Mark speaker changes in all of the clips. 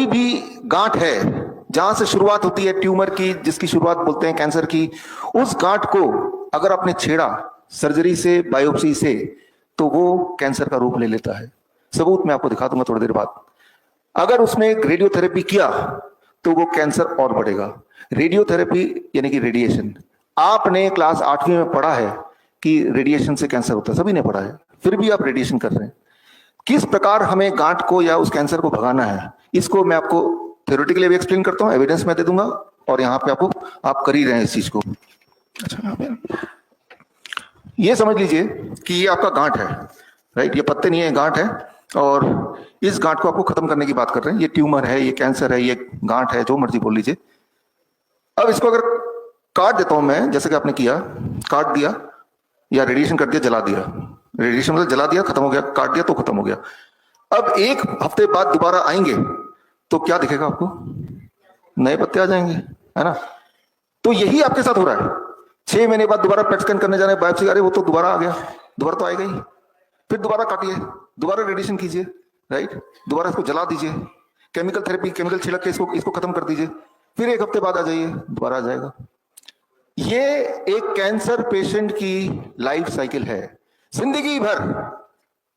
Speaker 1: कोई भी गांठ है जहां से शुरुआत होती है ट्यूमर की, जिसकी शुरुआत बोलते हैं कैंसर की, उस गांठ को अगर आपने छेड़ा सर्जरी से, बायोप्सी से, तो वो कैंसर का रूप ले लेता है। सबूत मैं आपको दिखा दूंगा थोड़ी देर बाद। अगर उसमें रेडियोथेरेपी किया तो वो कैंसर और बढ़ेगा। रेडियोथेरेपी यानी कि रेडिएशन, आपने क्लास 8वीं में पढ़ा है कि रेडिएशन से कैंसर होता है, सभी ने पढ़ा है, फिर भी आप रेडिएशन कर रहे हैं। किस प्रकार हमें गांठ को या उस कैंसर को भगाना है, इसको मैं आपको थ्योरेटिकली भी एक्सप्लेन करता हूं, एविडेंस मैं दे दूंगा, और यहाँ पे आपको आप कर ही रहे हैं इस चीज को। अच्छा, ये समझ लीजिए कि ये आपका गांठ है, राइट, ये पत्ते नहीं है, गांठ है, और इस गांठ को आपको खत्म करने की बात कर रहे हैं। ये ट्यूमर है, ये कैंसर है, ये गांठ है, जो मर्जी बोल लीजिए। अब इसको अगर काट देता हूं मैं, जैसे कि आपने किया, काट दिया या रेडिएशन कर दिया, जला दिया, रेडिएशन मतलब जला दिया, खत्म हो गया, काट दिया तो खत्म हो गया। अब एक हफ्ते बाद दोबारा आएंगे तो क्या दिखेगा आपको? नए पत्ते आ जाएंगे, है ना। तो यही आपके साथ हो रहा है। 6 महीने बाद दोबारा पेट स्कैन करने जाने, बायोप्सी, अरे वो तो दोबारा आ गया, दोबारा तो आएगा ही, फिर दोबारा काटिए, दोबारा रेडिएशन कीजिए, राइट, दोबारा इसको जला दीजिए, केमिकल थेरेपी, केमिकल छिड़क के इसको खत्म कर दीजिए, फिर एक हफ्ते बाद आ जाइए, दोबारा आ जाएगा। ये एक कैंसर पेशेंट की लाइफ साइकिल है। जिंदगी भर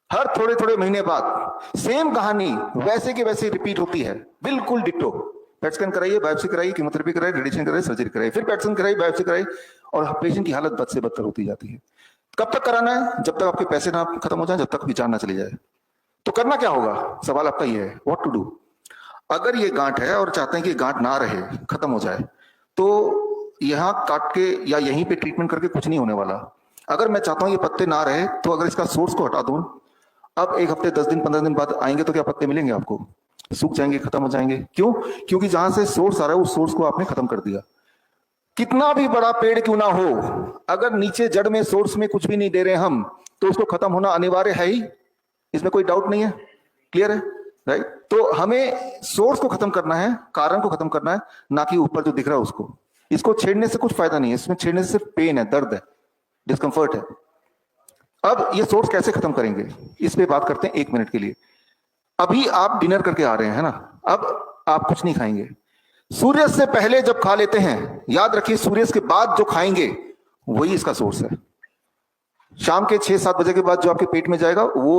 Speaker 1: हर थोड़े थोड़े महीने बाद सेम कहानी वैसे की वैसे रिपीट होती है, बिल्कुल डिट्टो। पेट स्कैन कराइए, बायोप्सी कराइए, कीमोथेरेपी कराइए, रेडिएशन कराइए, सर्जरी कराइए, फिर पेट स्कैन कराइए, बायोप्सी कराइए, और पेशेंट की हालत बद से बदतर होती जाती है। कब तक कराना है? जब तक आपके पैसे ना खत्म हो जाए, जब तक विचार ना चली जाए। तो करना क्या होगा, सवाल आपका ये है, व्हाट टू डू। अगर ये गांठ है और चाहते हैं कि गांठ ना रहे, खत्म हो जाए, तो यहां काट के या यहीं पे ट्रीटमेंट करके कुछ नहीं होने वाला। अगर मैं चाहता हूं ये पत्ते ना रहे, तो अगर इसका सोर्स को हटा दूं, अब एक हफ्ते, 10 दिन, 15 दिन बाद आएंगे तो क्या पत्ते मिलेंगे आपको? सूख जाएंगे, खत्म हो जाएंगे। क्यों? क्योंकि जहां से सोर्स आ रहा है उस सोर्स को आपने खत्म कर दिया। कितना भी बड़ा पेड़ क्यों ना हो, अगर नीचे जड़ में, सोर्स में कुछ भी नहीं दे रहे हम, तो उसको खत्म होना अनिवार्य है ही, इसमें कोई डाउट नहीं है। क्लियर है, राइट। तो हमें सोर्स को खत्म करना है, कारण को खत्म करना है, ना कि ऊपर जो दिख रहा है उसको। इसको छेड़ने से कुछ फायदा नहीं है, इसमें छेड़ने से सिर्फ पेन है, दर्द है, डिस्कंफर्ट है। अब ये सोर्स कैसे खत्म करेंगे, इस पे बात करते हैं 1 मिनट के लिए। अभी आप डिनर करके आ रहे हैं, है ना, अब आप कुछ नहीं खाएंगे। सूर्य से पहले जब खा लेते हैं, याद रखिए सूर्य के बाद जो खाएंगे वही इसका सोर्स है। शाम के 6-7 बजे के बाद जो आपके पेट में जाएगा वो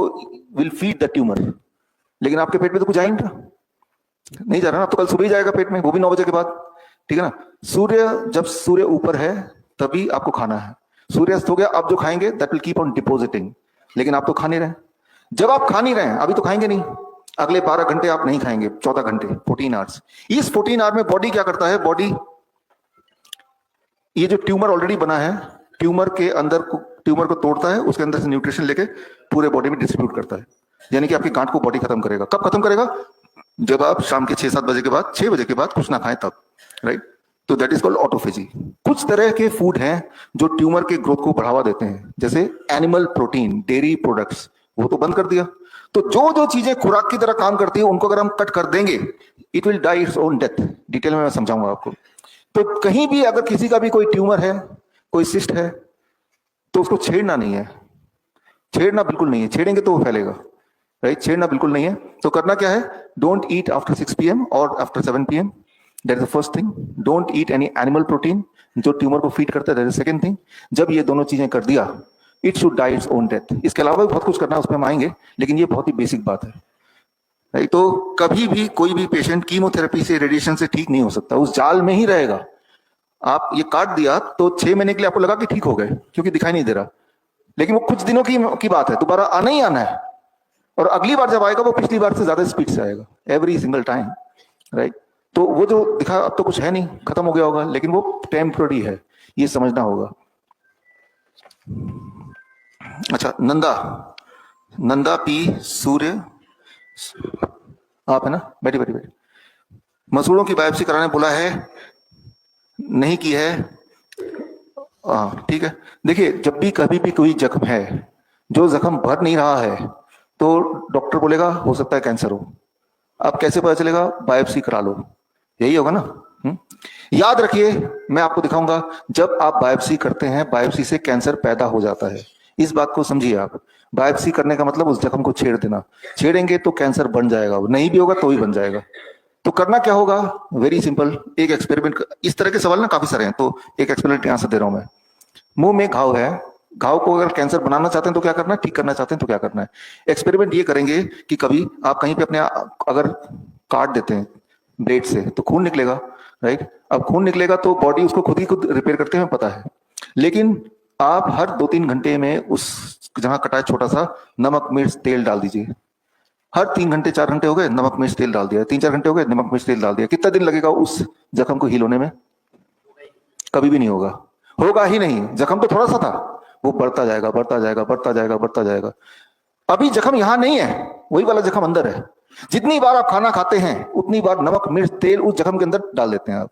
Speaker 1: विल फीड द ट्यूमर, लेकिन आपके पेट में तो कुछ आएगा नहीं जा रहा ना, तो कल सुबह ही जाएगा पेट में, वो भी 9 बजे के बाद, ठीक है ना। जब सूर्य ऊपर है तभी आपको खाना है, सूर्यास्त हो गया, अब जो खाएंगे that will keep on depositing, लेकिन आप तो खा नहीं रहे। जब आप खा नहीं रहे, अभी तो खाएंगे नहीं, अगले 12 घंटे आप नहीं खाएंगे, 14 घंटे, 14 आवर्स। इस 14 आवर में बॉडी क्या करता है, बॉडी ये जो ट्यूमर ऑलरेडी बना है, ट्यूमर के अंदर ट्यूमर को तोड़ता है, उसके अंदर से न्यूट्रिशन लेके पूरे बॉडी में डिस्ट्रीब्यूट करता है, यानी कि आपकी गांठ को बॉडी खत्म करेगा। कब खत्म करेगा? जब आप शाम के 6-7 बजे के बाद, 6 बजे के बाद कुछ ना खाएं तब, राइट। तो दैट इज कॉल्ड ऑटोफेजी। कुछ तरह के फूड हैं जो ट्यूमर के ग्रोथ को बढ़ावा देते हैं, जैसे एनिमल प्रोटीन, डेयरी प्रोडक्ट्स, वो तो बंद कर दिया। तो जो जो चीजें खुराक की तरह काम करती है, उनको अगर हम कट कर देंगे, it will die its own death. Detail में मैं समझाऊंगा आपको। तो कहीं भी अगर किसी का भी कोई ट्यूमर है, कोई सिस्ट है, तो उसको छेड़ना नहीं है, छेड़ना बिल्कुल नहीं है, छेड़ेंगे तो वो फैलेगा, राइट, छेड़ना बिल्कुल नहीं है। तो करना क्या है, डोंट ईट आफ्टर 6 PM और after 7 PM, that is the first thing. Don't eat any animal protein जो ट्यूमर को फीड करता है, दैट इज सेकंड थिंग। जब ये दोनों चीजें कर दिया, it should die its own death. इसके अलावा भी बहुत कुछ करना है, उसमें हम आएंगे, लेकिन ये बहुत ही बेसिक बात है, राइट। तो कभी भी कोई भी पेशेंट कीमोथेरेपी से, रेडिएशन से ठीक नहीं हो सकता, उस जाल में ही रहेगा। आप ये काट दिया तो 6 महीने के लिए आपको लगा कि ठीक हो गए, क्योंकि दिखाई नहीं दे रहा, लेकिन वो कुछ दिनों की बात है, दोबारा आना ही आना है, और अगली बार जब आएगा वो पिछली बार से ज्यादा स्पीड से आएगा, एवरी सिंगल टाइम, राइट। तो वो जो दिखा अब तो कुछ है नहीं, खत्म हो गया होगा, लेकिन वो टेम्पररी है, ये समझना होगा। अच्छा, नंदा पी सूर्य, आप है ना, बैठी बैठी बैठी। मसूड़ों की बायोप्सी कराने बोला है, नहीं की है, हाँ ठीक है। देखिए, जब भी कभी भी कोई जख्म है, जो जख्म भर नहीं रहा है, तो डॉक्टर बोलेगा हो सकता है कैंसर हो। अब कैसे पता चलेगा? बायोप्सी करा लो, यही होगा ना। याद रखिए, मैं आपको दिखाऊंगा, जब आप बायोप्सी करते हैं, बायोप्सी से कैंसर पैदा हो जाता है, इस बात को समझिए आप। बायोप्सी करने का मतलब उस जख्म को छेड़ देना, छेड़ेंगे तो कैंसर बन जाएगा, नहीं भी होगा तो ही बन जाएगा, तो करना क्या होगा, वेरी सिंपल, एक एक्सपेरिमेंट। इस तरह के सवाल ना काफी सारे हैं, तो एक एक्सपेरिमेंट यहां से दे रहा हूं मैं। मुंह में घाव है, घाव को अगर कैंसर बनाना चाहते हैं तो क्या करना है, ठीक करना चाहते हैं तो क्या करना है। एक्सपेरिमेंट ये करेंगे कि कभी आप कहीं पे अपने अगर काट देते हैं ब्लेड से तो खून निकलेगा, राइट। अब खून निकलेगा तो बॉडी उसको खुद ही खुद रिपेयर करते हैं, पता है। लेकिन आप हर 2-3 घंटे में उस जहां कटा है छोटा सा नमक मिर्च तेल डाल दीजिए। हर 3 घंटे 4 घंटे हो गए, नमक मिर्च तेल डाल दिया, 3-4 घंटे हो गए, नमक मिर्च तेल डाल दिया। कितना दिन लगेगा उस जख्म को हील होने में? कभी भी नहीं होगा, होगा ही नहीं। जख्म तो थोड़ा सा था, वो बढ़ता जाएगा बढ़ता जाएगा बढ़ता जाएगा बढ़ता जाएगा। अभी जख्म यहां नहीं है, वही वाला जख्म अंदर है। जितनी बार आप खाना खाते हैं उतनी बार नमक मिर्च तेल उस जख्म के अंदर डाल देते हैं आप।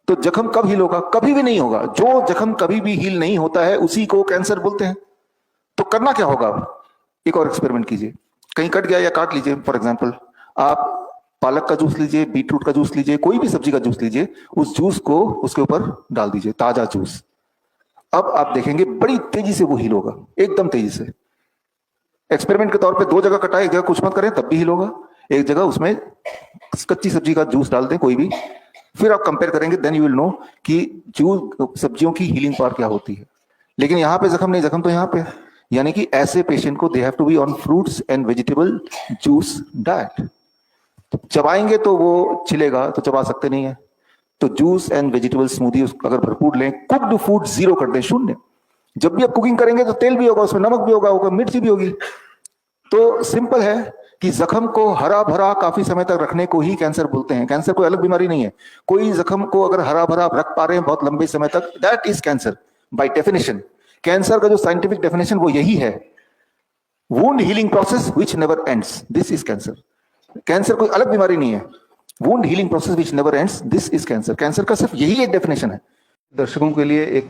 Speaker 1: तो जख्म कब हील होगा? कभी भी नहीं होगा। जो जख्म कभी भी हील नहीं होता है उसी को कैंसर बोलते हैं। तो करना क्या होगा? एक और एक्सपेरिमेंट कीजिए। कहीं कट गया या काट लीजिए, फॉर एग्जाम्पल आप पालक का जूस लीजिए, बीटरूट का जूस लीजिए, कोई भी सब्जी का जूस लीजिए, उस जूस को उसके ऊपर डाल दीजिए, ताजा जूस। अब आप देखेंगे बड़ी तेजी से वो हील होगा, एकदम तेजी से। एक्सपेरिमेंट के तौर पे 2 जगह कटा है, एक जगह कुछ मत करें तब भी हील होगा, एक जगह उसमें कच्ची सब्जी का जूस डाल दें कोई भी, फिर आप कंपेयर करेंगे, देन यू विल नो कि जूस सब्जियों की हीलिंग पावर क्या होती है। लेकिन यहां पे जख्म नहीं, जख्म तो यहां पे। यानी कि ऐसे पेशेंट को they have to be on fruits and vegetable juice diet. तो चबाएंगे तो वो छिलेगा, तो चबा सकते नहीं है। तो जूस एंड वेजिटेबल स्मूदी अगर भरपूर लें, कुक्ड फूड 0 कर दें, 0। जब भी आप कुकिंग करेंगे तो तेल भी होगा, उसमें नमक भी होगा, मिर्ची भी होगी। तो सिंपल है कि जख्म को हरा भरा काफी समय तक रखने को ही कैंसर बोलते हैं। कैंसर कोई अलग बीमारी नहीं है। कोई जख्म को अगर हरा भरा रख पा रहे हैं बहुत लंबे समय तक, that is cancer by definition. Cancer का जो साइंटिफिक डेफिनेशन वो यही है, wound healing process which never ends, this is cancer. Cancer कोई अलग बीमारी नहीं है। Wound healing process which never ends, this is cancer. Cancer का सिर्फ यही एक डेफिनेशन है। दर्शकों के लिए एक